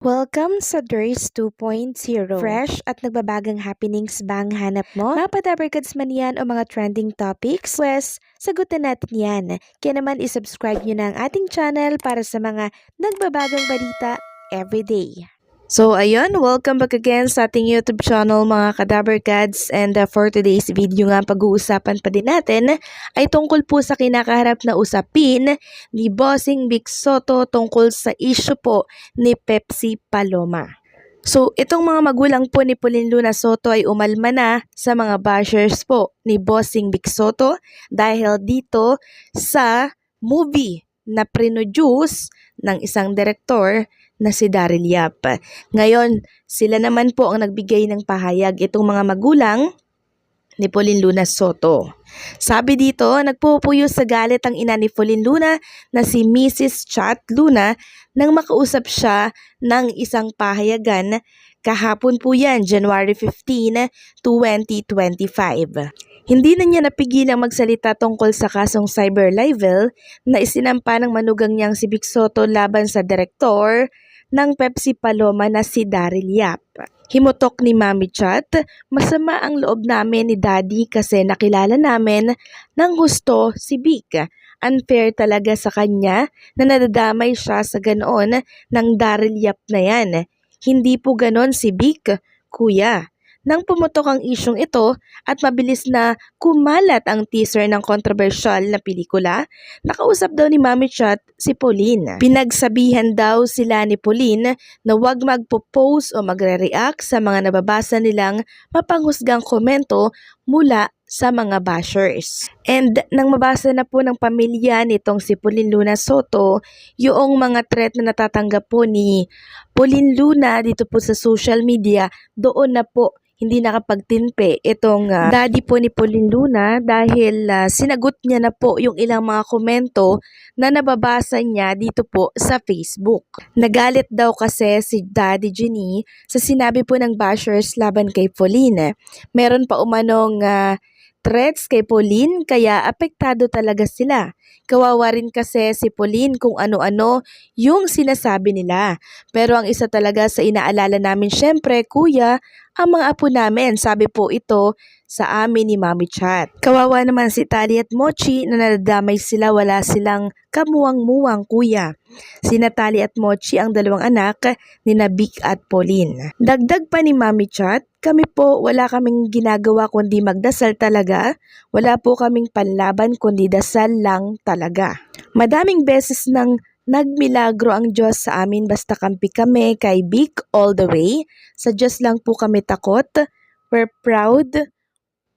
Welcome sa Durs 2.0. Fresh at nagbabagang happenings ba ang hanap mo? Mga padabarkads man yan o mga trending topics? Pwes, sagutin natin yan. Kaya naman isubscribe nyo na ang ating channel para sa mga nagbabagang balita everyday. So ayun, welcome back again sa ating YouTube channel mga Kadabarkads, and for today's video nga pag-uusapan pa din natin ay tungkol po sa kinakaharap na usapin ni Bossing Vic Sotto tungkol sa issue po ni Pepsi Paloma. So itong mga magulang po ni Pauline Luna Sotto ay umalma na sa mga bashers po ni Bossing Vic Sotto dahil dito sa movie na produce ng isang direktor na si Daryl Yap. Ngayon, sila naman po ang nagbigay ng pahayag, itong mga magulang ni Pauline Luna Sotto. Sabi dito, nagpupuyo sa galit ang ina ni Pauline Luna na si Mrs. Chat Luna nang makausap siya ng isang pahayagan kahapon po yan, January 15, 2025. Hindi na niya napigilang magsalita tungkol sa kasong cyber libel na isinampa ng manugang niyang si Vic Sotto laban sa direktor ng Pepsi Paloma na si Daryl Yap. Himutok ni Mami Chat, masama ang loob namin ni Daddy kasi nakilala namin ng husto si Vic. Unfair talaga sa kanya na nadadamay siya sa ganoon ng Daryl Yap na yan. Hindi po ganon si Vic, kuya. Nang pumutok ang isyong ito at mabilis na kumalat ang teaser ng kontrobersyal na pelikula, nakausap daw ni Mami Chat si Pauline. Pinagsabihan daw sila ni Pauline na huwag magpo-post o magre-react sa mga nababasa nilang mapanghusgang komento mula sa mga bashers. And nang mabasa na po ng pamilya nitong si Pauline Luna Sotto, yung mga threat na natatanggap po ni Pauline Luna dito po sa social media, doon na po hindi nakapagtimpe itong daddy po ni Pauline Luna dahil sinagot niya na po yung ilang mga komento na nababasa niya dito po sa Facebook. Nagalit daw kasi si Daddy Jenny sa sinabi po ng bashers laban kay Pauline. Meron pa umanong threats kay Pauline kaya apektado talaga sila. Kawawa rin kasi si Pauline kung ano-ano yung sinasabi nila. Pero ang isa talaga sa inaalala namin syempre, kuya, ang mga apo namin, sabi po ito sa amin ni Mami Chat. Kawawa naman si Tali at Mochi na nadadamay sila, wala silang kamuwang-muwang kuya. Sina Tali at Mochi ang dalawang anak ni Vic at Pauline. Dagdag pa ni Mami Chat, kami po wala kaming ginagawa kundi magdasal talaga. Wala po kaming panlaban kundi dasal lang talaga. Madaming beses nang nagmilagro ang Diyos sa amin basta kampi kami kay Vic all the way. Sa Diyos lang po kami takot. We're proud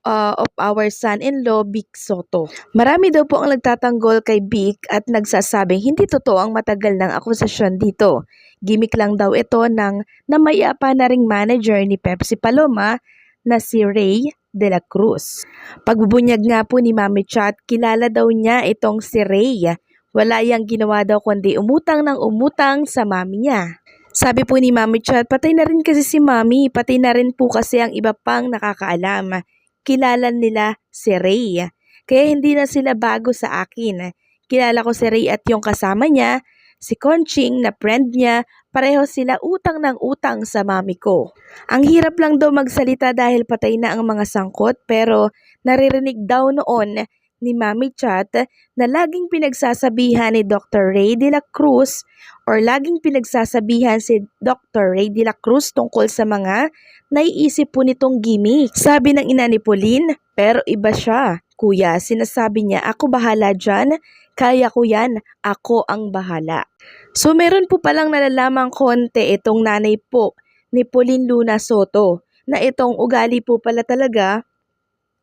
of our son-in-law, Vic Sotto. Marami daw po ang nagtatanggol kay Vic at nagsasabing hindi totoo ang matagal ng akusasyon dito. Gimik lang daw ito ng namayapa na ring manager ni Pepsi Paloma na si Ray de la Cruz. Pagbubunyag nga po ni Mami Chat, kilala daw niya itong si Ray. Wala yang ginawa daw kundi umutang ng umutang sa mami niya. Sabi po ni Mami Chat, patay na rin kasi si Mami, patay na rin po kasi ang iba pang nakakaalam. Kilala nila si Ray. Kaya hindi na sila bago sa akin. Kilala ko si Ray at yung kasama niya, si Conching na friend niya, pareho sila utang ng utang sa mami ko. Ang hirap lang daw magsalita dahil patay na ang mga sangkot pero naririnig daw noon ni Mami Chat na laging pinagsasabihan ni Dr. Ray de la Cruz or laging pinagsasabihan si Dr. Ray de la Cruz tungkol sa mga naiisip po nitong gimmick. Sabi ng ina ni Pauline, pero iba siya. Kuya, sinasabi niya, ako bahala dyan, kaya ko yan, ako ang bahala. So meron po palang nalalamang konti itong nanay po ni Pauline Luna Sotto na itong ugali po pala talaga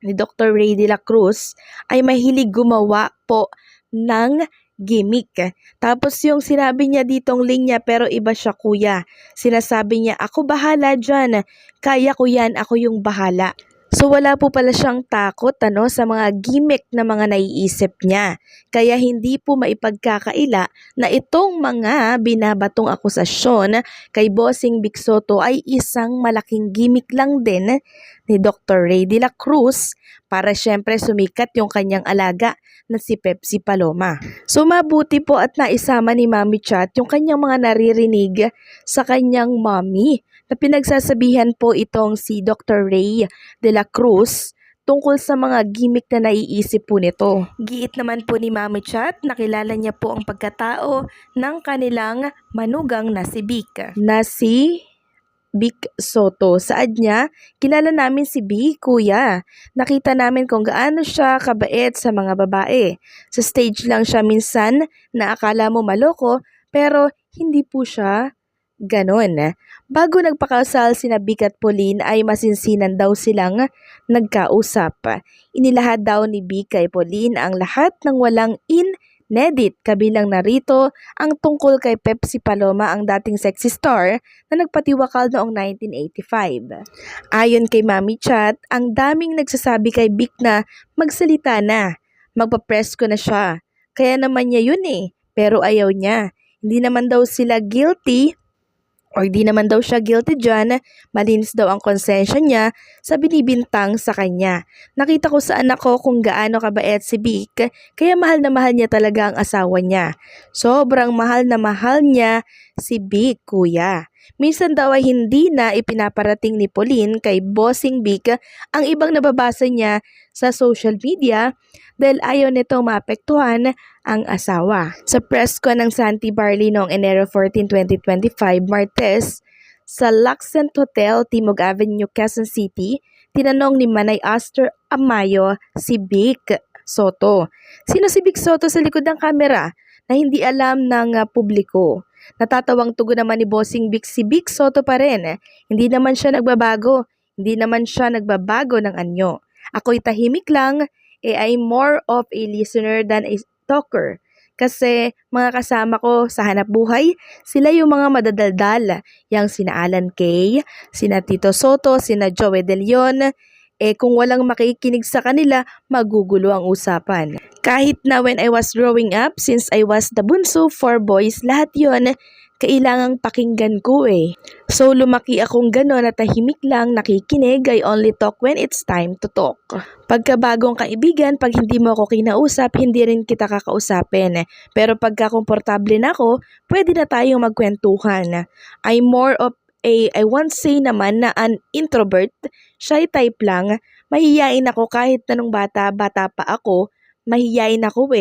ni Dr. Ray de la Cruz ay mahilig gumawa po ng gimmick. Tapos yung sinabi niya ditong linya pero iba siya kuya. Sinasabi niya ako bahala dyan, kaya ko yan, ako yung bahala. So wala po pala siyang takot sa mga gimmick na mga naiisip niya. Kaya hindi po maipagkakaila na itong mga binabatong akusasyon kay Bossing Vic Sotto ay isang malaking gimmick lang din ni Dr. Ray de la Cruz para syempre sumikat yung kanyang alaga na si Pepsi Paloma. So mabuti po at naisama ni Mami Chat yung kanyang mga naririnig sa kanyang mommy na pinagsasabihan po itong si Dr. Ray de la Cruz tungkol sa mga gimmick na naiisip po nito. Giit naman po ni Mami Chat, nakilala niya po ang pagkatao ng kanilang manugang na si Vic. Na si Vic Soto. Saad niya, kilala namin si Vic, kuya. Nakita namin kung gaano siya kabait sa mga babae. Sa stage lang siya minsan na akala mo maloko, pero hindi po siya ganon. Bago nagpakasal sina Vic at Pauline ay masinsinan daw silang nagkausap. Inilahad daw ni Vic kay Pauline ang lahat ng walang inedit, kabilang narito ang tungkol kay Pepsi Paloma, ang dating sexy star na nagpatiwakal noong 1985. Ayon kay Mami Chat, ang daming nagsasabi kay Vic na magsalita na, magpa-press ko na siya. Kaya naman niya yun pero ayaw niya. Hindi naman daw sila guilty or di naman daw siya guilty dyan, malinis daw ang konsensya niya sa binibintang sa kanya. Nakita ko sa anak ko kung gaano kabait si Vic, kaya mahal na mahal niya talaga ang asawa niya. Sobrang mahal na mahal niya si Vic, kuya. Minsan daw ay hindi na ipinaparating ni Pauline kay Bossing Vic ang ibang nababasa niya sa social media dahil ayaw nito maapektuhan ang asawa. Sa press ko ng Santi Barley noong Enero 14, 2025, Martes, sa Luxent Hotel, Timog Avenue, Quezon City, tinanong ni Manay Astor Amayo si Vic Soto. Sino si Vic Soto sa likod ng kamera na hindi alam ng publiko? Natatawang tugon naman ni Bossing Vic, si Vic Soto pa rin. Hindi naman siya nagbabago. Hindi naman siya nagbabago ng anyo. Ako'y tahimik lang, I'm more of a listener than a talker. Kasi mga kasama ko sa hanap buhay, sila yung mga madadaldal. Yang sina Alan Kay, sina Tito Soto, sina Joey De Leon. Kung walang makikinig sa kanila, magugulo ang usapan. Kahit na when I was growing up, since I was the bunso, 4 boys, lahat yon kailangang pakinggan ko So lumaki akong gano'n na tahimik lang, nakikinig, I only talk when it's time to talk. Pagkabagong kaibigan, pag hindi mo ako kinausap, hindi rin kita kakausapin. Pero pagka komportable na ako, pwede na tayong magkwentuhan. I'm more of I won't say naman na an introvert, shy type lang. Mahihiyain ako kahit na nung bata pa ako, mahihiyain ako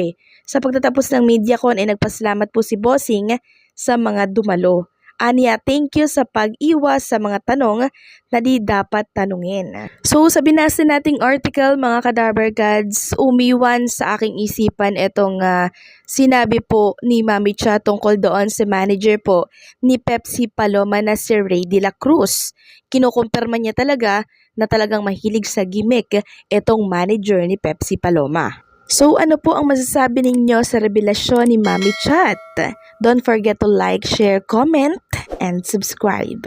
Sa pagtatapos ng MediaCon ay nagpasalamat po si Bossing sa mga dumalo. Anya, thank you sa pag-iwas sa mga tanong na di dapat tanungin. So sa binasa nating article mga Kadaver Gods, umiwan sa aking isipan itong sinabi po ni Mami Cha tungkol doon sa manager po ni Pepsi Paloma na si Ray de la Cruz. Kinukumpirma niya talaga na talagang mahilig sa gimmick itong manager ni Pepsi Paloma. So ano po ang masasabi ninyo sa revelasyon ni Mami Chat? Don't forget to like, share, comment, and subscribe.